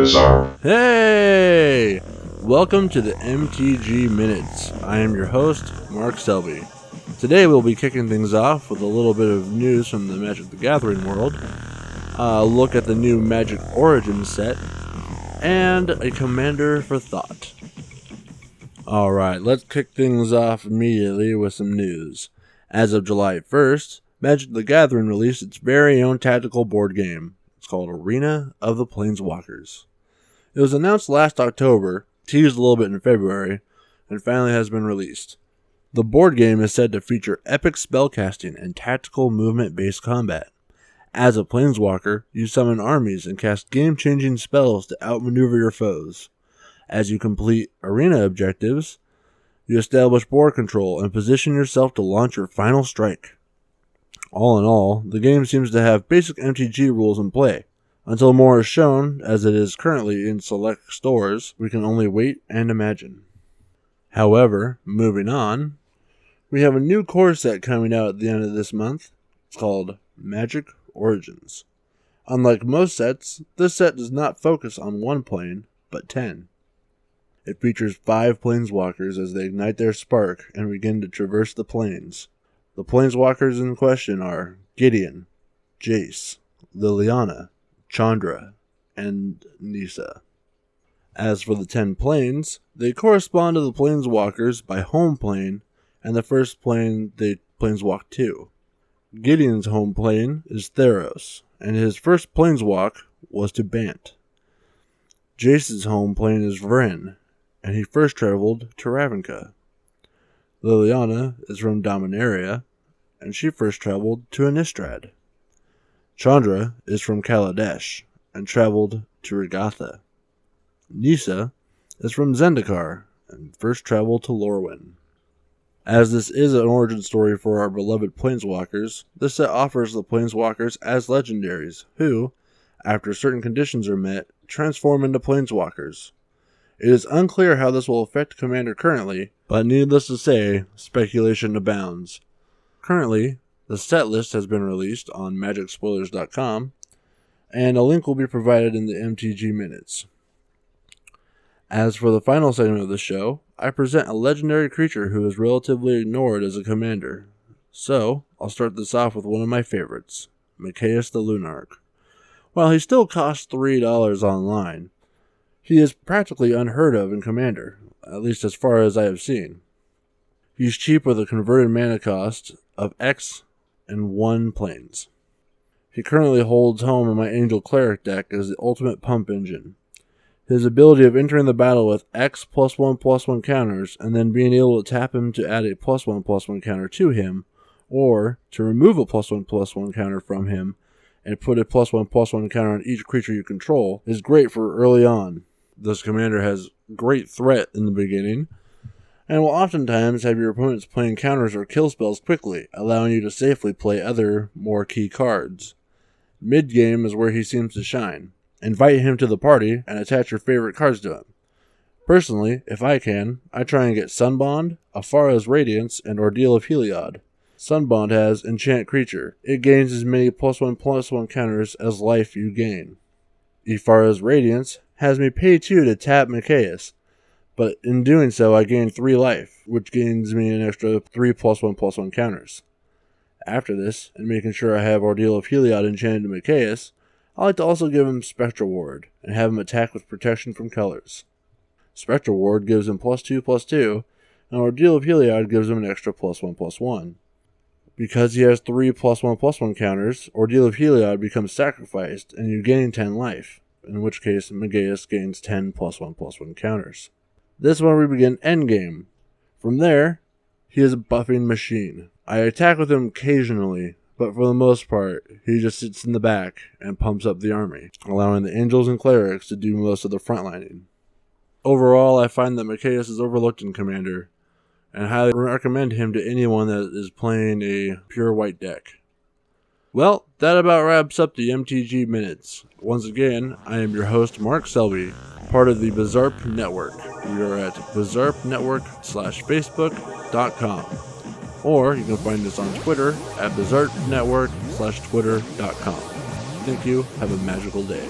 bizarre. Hey! Welcome to the MTG Minutes. I am your host, Marc Selby. Today we'll be kicking things off with a little bit of news from the Magic the Gathering world, a look at the new Magic Origins set, and a Commander for Thought. Alright, let's kick things off immediately with some news. As of July 1st, Magic the Gathering released its very own tactical board game. It's called Arena of the Planeswalkers. It was announced last October, teased a little bit in February, and finally has been released. The board game is said to feature epic spellcasting and tactical movement-based combat. As a Planeswalker, you summon armies and cast game-changing spells to outmaneuver your foes. As you complete arena objectives, you establish board control and position yourself to launch your final strike. All in all, the game seems to have basic MTG rules in play. Until more is shown, as it is currently in select stores, we can only wait and imagine. However, moving on, we have a new core set coming out at the end of this month. It's called Magic Origins. Unlike most sets, this set does not focus on one plane, but 10. It features 5 planeswalkers as they ignite their spark and begin to traverse the planes. The planeswalkers in question are Gideon, Jace, Liliana, Chandra, and Nissa. As for the 10 planes, they correspond to the planeswalkers by home plane and the first plane they planeswalk to. Gideon's home plane is Theros, and his first planeswalk was to Bant. Jace's home plane is Vryn, and he first traveled to Ravnica. Liliana is from Dominaria, and she first traveled to Innistrad. Chandra is from Kaladesh, and traveled to Regatha. Nissa is from Zendikar, and first traveled to Lorwyn. As this is an origin story for our beloved Planeswalkers, this set offers the Planeswalkers as legendaries, who, after certain conditions are met, transform into Planeswalkers. It is unclear how this will affect Commander currently, but needless to say, speculation abounds. Currently, the set list has been released on MagicSpoilers.com, and a link will be provided in the MTG Minutes. As for the final segment of the show, I present a legendary creature who is relatively ignored as a commander. So, I'll start this off with one of my favorites, Mikaeus the Lunarch. While he still costs $3 online, he is practically unheard of in Commander, at least as far as I have seen. He's cheap with a converted mana cost of X and 1 planes. He currently holds home in my Angel Cleric deck as the ultimate pump engine. His ability of entering the battle with X +1/+1 counters and then being able to tap him to add a +1/+1 counter to him, or to remove a +1/+1 counter from him and put a +1/+1 counter on each creature you control, is great for early on. This commander has great threat in the beginning, and will oftentimes have your opponents playing counters or kill spells quickly, allowing you to safely play other, more key cards. Mid-game is where he seems to shine. Invite him to the party and attach your favorite cards to him. Personally, if I can, I try and get Sunbond, Afara's Radiance, and Ordeal of Heliod. Sunbond has Enchant Creature. It gains as many +1/+1 counters as life you gain. Afara's Radiance has me pay 2 to tap Mikaeus, but in doing so I gain 3 life, which gains me an extra 3 +1/+1 counters. After this, and making sure I have Ordeal of Heliod enchanted to Mikaeus, I like to also give him Spectral Ward, and have him attack with protection from colors. Spectral Ward gives him +2/+2, and Ordeal of Heliod gives him an extra +1/+1. Because he has 3 +1/+1 counters, Ordeal of Heliod becomes sacrificed, and you gain 10 life, in which case Mikaeus gains 10 +1/+1 counters. This is where we begin endgame. From there, he is a buffing machine. I attack with him occasionally, but for the most part, he just sits in the back and pumps up the army, allowing the angels and clerics to do most of the frontlining. Overall, I find that Mikaeus is overlooked in Commander, and highly recommend him to anyone that is playing a pure white deck. Well, that about wraps up the MTG Minutes. Once again, I am your host, Marc Selby, part of the Bizarre Network. We are at bizarrenetwork.facebook.com. Or you can find us on Twitter at bizarrenetwork/twitter.com. Thank you. Have a magical day.